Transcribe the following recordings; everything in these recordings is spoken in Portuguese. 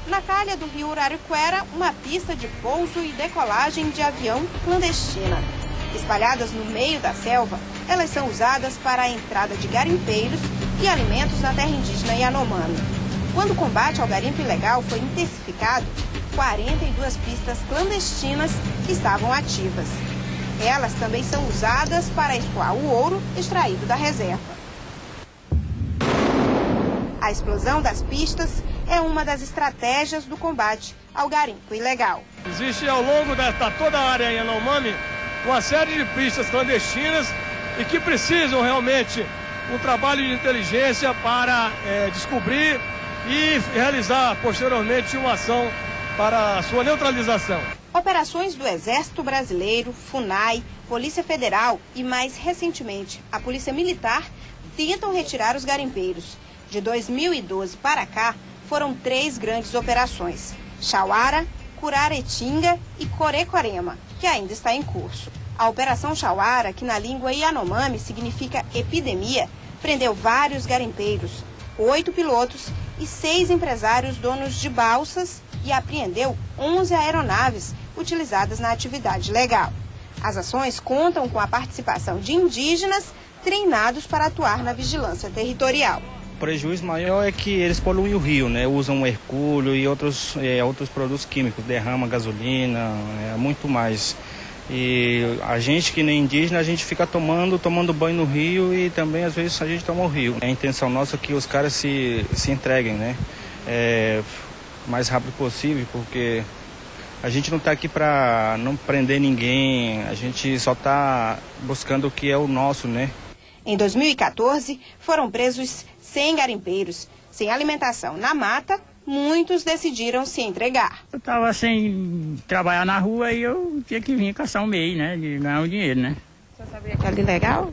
Na calha do rio Arariquara, uma pista de pouso e decolagem de avião clandestina. Espalhadas no meio da selva, elas são usadas para a entrada de garimpeiros e alimentos na terra indígena Yanomami. Quando o combate ao garimpo ilegal foi intensificado, 42 pistas clandestinas estavam ativas. Elas também são usadas para escoar o ouro extraído da reserva. A explosão das pistas é uma das estratégias do combate ao garimpo ilegal. Existe ao longo de toda a área Yanomami uma série de pistas clandestinas e que precisam realmente um trabalho de inteligência para descobrir e realizar posteriormente uma ação para a sua neutralização. Operações do Exército Brasileiro, FUNAI, Polícia Federal e, mais recentemente, a Polícia Militar tentam retirar os garimpeiros. De 2012 para cá, foram 3 grandes operações: Chauara, Curaretinga e Corecorema, que ainda está em curso. A Operação Chauara, que na língua Yanomami significa epidemia, prendeu vários garimpeiros, 8 pilotos e 6 empresários donos de balsas e apreendeu 11 aeronaves utilizadas na atividade legal. As ações contam com a participação de indígenas treinados para atuar na vigilância territorial. O prejuízo maior é que eles poluem o rio, né? Usam mercúrio e outros produtos químicos, derramam gasolina, muito mais. E a gente que nem indígena, a gente fica tomando banho no rio e também às vezes a gente toma o rio. A intenção nossa é que os caras se entreguem, né? O mais rápido possível, porque a gente não está aqui para não prender ninguém, a gente só está buscando o que é o nosso, né? Em 2014, foram presos 100 garimpeiros. Sem alimentação na mata, muitos decidiram se entregar. Eu estava sem trabalhar na rua e eu tinha que vir caçar um meio, né, de ganhar um dinheiro, né? Você sabia que era ilegal?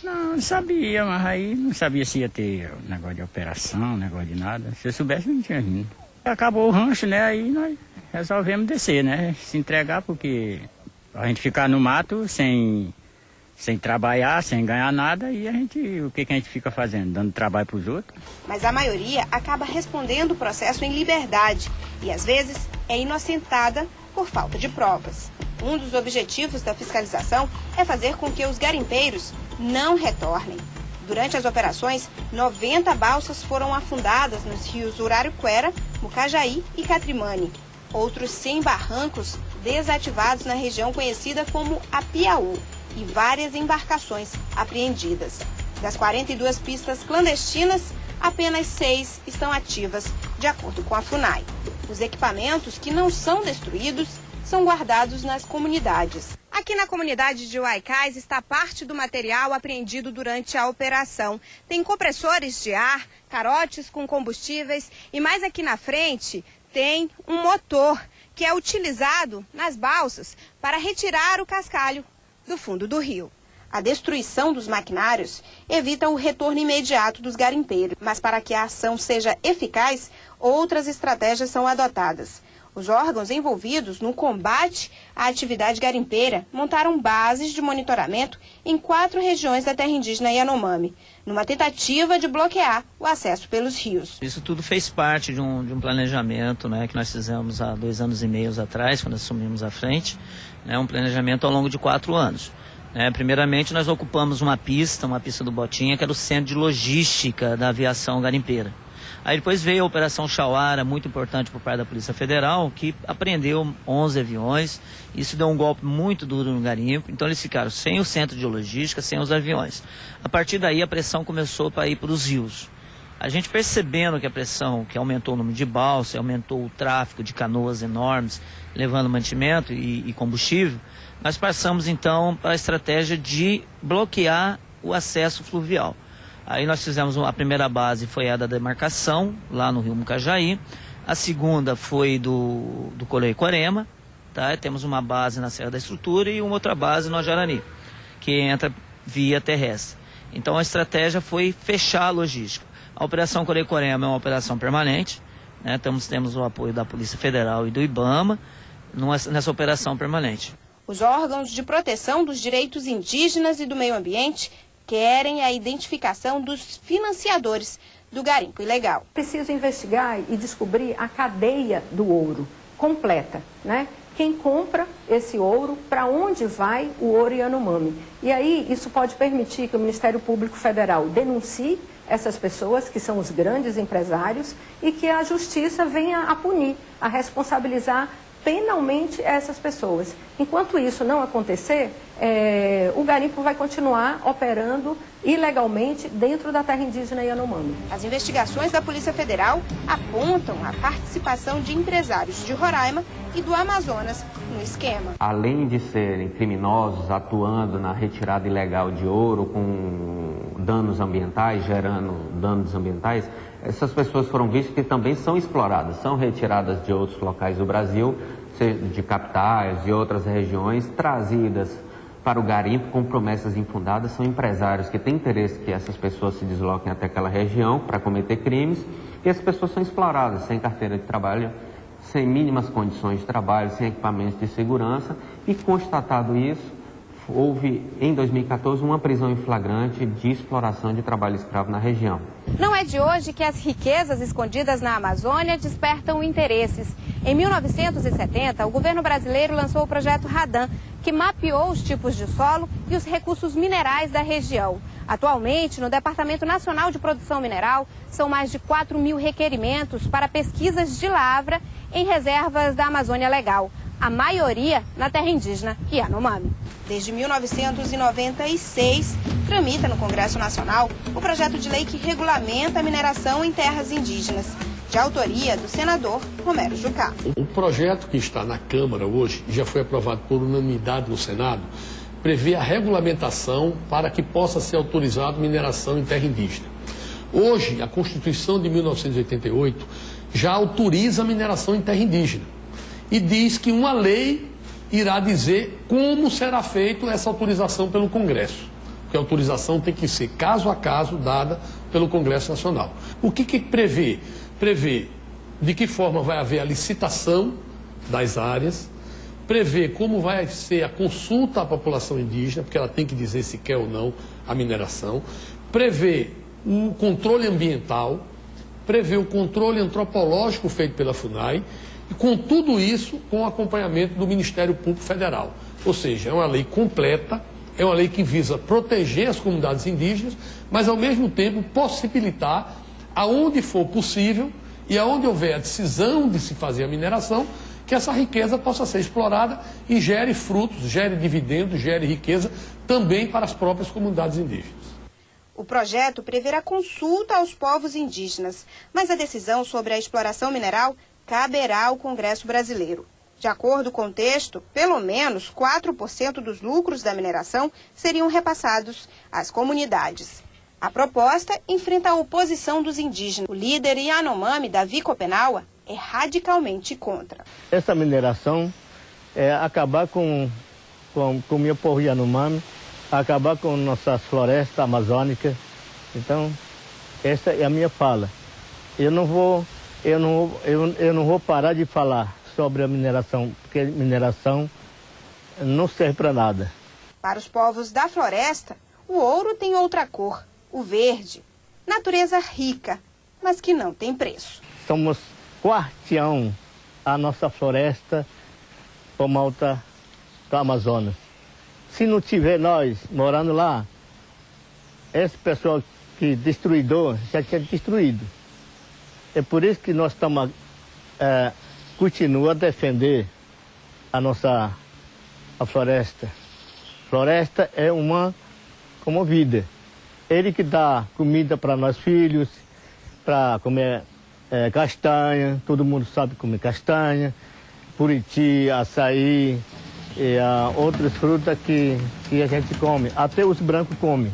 Não sabia, mas aí não sabia se ia ter negócio de operação, negócio de nada. Se eu soubesse, não tinha vindo. Acabou o rancho, né, aí nós resolvemos descer, né, se entregar, porque a gente ficar no mato sem trabalhar, sem ganhar nada, e o que a gente fica fazendo? Dando trabalho para os outros. Mas a maioria acaba respondendo o processo em liberdade e, às vezes, é inocentada por falta de provas. Um dos objetivos da fiscalização é fazer com que os garimpeiros não retornem. Durante as operações, 90 balsas foram afundadas nos rios Urariquara, Mucajaí e Catrimani. Outros 100 barrancos desativados na região conhecida como Apiaú e várias embarcações apreendidas. Das 42 pistas clandestinas, apenas 6 estão ativas, de acordo com a FUNAI. Os equipamentos que não são destruídos são guardados nas comunidades. Aqui na comunidade de Huaycás está parte do material apreendido durante a operação. Tem compressores de ar, carotes com combustíveis e mais aqui na frente tem um motor que é utilizado nas balsas para retirar o cascalho do fundo do rio. A destruição dos maquinários evita o retorno imediato dos garimpeiros, mas para que a ação seja eficaz, outras estratégias são adotadas. Os órgãos envolvidos no combate à atividade garimpeira montaram bases de monitoramento em 4 regiões da terra indígena Yanomami, numa tentativa de bloquear o acesso pelos rios. Isso tudo fez parte de um planejamento, né, que nós fizemos há 2 anos e meio atrás, quando assumimos a frente, né, um planejamento ao longo de 4 anos. Primeiramente, nós ocupamos uma pista do Botinha, que era o centro de logística da aviação garimpeira. Aí depois veio a Operação Chauara, muito importante por parte da Polícia Federal, que apreendeu 11 aviões. Isso deu um golpe muito duro no garimpo, então eles ficaram sem o centro de logística, sem os aviões. A partir daí a pressão começou para ir para os rios. A gente percebendo que a pressão, que aumentou o número de balsas, aumentou o tráfego de canoas enormes, levando mantimento e combustível, nós passamos então para a estratégia de bloquear o acesso fluvial. Aí nós fizemos a primeira base, foi a da demarcação, lá no rio Mucajaí. A segunda foi do Corecorema, tá? Temos uma base na Serra da Estrutura e uma outra base no Ajarani, que entra via terrestre. Então a estratégia foi fechar a logística. A Operação Corecorema é uma operação permanente, né? Temos o apoio da Polícia Federal e do IBAMA nessa operação permanente. Os órgãos de proteção dos direitos indígenas e do meio ambiente querem a identificação dos financiadores do garimpo ilegal. Preciso investigar e descobrir a cadeia do ouro completa, né? Quem compra esse ouro, para onde vai o ouro Yanomami. E aí isso pode permitir que o Ministério Público Federal denuncie essas pessoas, que são os grandes empresários, e que a justiça venha a punir, a responsabilizar penalmente essas pessoas. Enquanto isso não acontecer, o garimpo vai continuar operando ilegalmente dentro da terra indígena Yanomami. As investigações da Polícia Federal apontam a participação de empresários de Roraima e do Amazonas no esquema. Além de serem criminosos atuando na retirada ilegal de ouro com danos ambientais, gerando danos ambientais, essas pessoas foram vistas que também são exploradas, são retiradas de outros locais do Brasil, de capitais, de outras regiões, trazidas para o garimpo com promessas infundadas. São empresários que têm interesse que essas pessoas se desloquem até aquela região para cometer crimes, e essas pessoas são exploradas sem carteira de trabalho, sem mínimas condições de trabalho, sem equipamentos de segurança, e constatado isso, houve em 2014 uma prisão em flagrante de exploração de trabalho escravo na região. Não é de hoje que as riquezas escondidas na Amazônia despertam interesses. Em 1970, o governo brasileiro lançou o projeto Radan, que mapeou os tipos de solo e os recursos minerais da região. Atualmente, no Departamento Nacional de Produção Mineral, são mais de 4.000 requerimentos para pesquisas de lavra em reservas da Amazônia Legal, a maioria na terra indígena Yanomami. Desde 1996, tramita no Congresso Nacional o projeto de lei que regulamenta a mineração em terras indígenas, de autoria do senador Romero Jucá. O projeto que está na Câmara hoje, já foi aprovado por unanimidade no Senado, prevê a regulamentação para que possa ser autorizado mineração em terra indígena. Hoje, a Constituição de 1988 já autoriza a mineração em terra indígena e diz que uma lei irá dizer como será feita essa autorização pelo Congresso. Porque a autorização tem que ser caso a caso dada pelo Congresso Nacional. O que prevê? Prevê de que forma vai haver a licitação das áreas, prevê como vai ser a consulta à população indígena, porque ela tem que dizer se quer ou não a mineração, prevê o controle ambiental, prevê o controle antropológico feito pela FUNAI, e com tudo isso, com o acompanhamento do Ministério Público Federal. Ou seja, é uma lei completa, é uma lei que visa proteger as comunidades indígenas, mas ao mesmo tempo possibilitar, aonde for possível e aonde houver a decisão de se fazer a mineração, que essa riqueza possa ser explorada e gere frutos, gere dividendos, gere riqueza também para as próprias comunidades indígenas. O projeto prevê a consulta aos povos indígenas, mas a decisão sobre a exploração mineral caberá ao Congresso brasileiro. De acordo com o texto, pelo menos 4% dos lucros da mineração seriam repassados às comunidades. A proposta enfrenta a oposição dos indígenas. O líder Yanomami, Davi Copenaua, é radicalmente contra. Essa mineração é acabar com o meu povo Yanomami, acabar com nossas florestas amazônicas. Então, essa é a minha fala. Eu não vou parar de falar sobre a mineração, porque a mineração não serve para nada. Para os povos da floresta, o ouro tem outra cor, o verde. Natureza rica, mas que não tem preço. Somos quarteão a nossa floresta por malta do Amazonas. Se não tiver nós morando lá, esse pessoal que destruidor já tinha destruído. É por isso que nós estamos continua a defender a floresta. Floresta é como vida. Ele que dá comida para nós filhos, para comer castanha, todo mundo sabe comer castanha, buriti, açaí, e outras frutas que a gente come, até os brancos comem.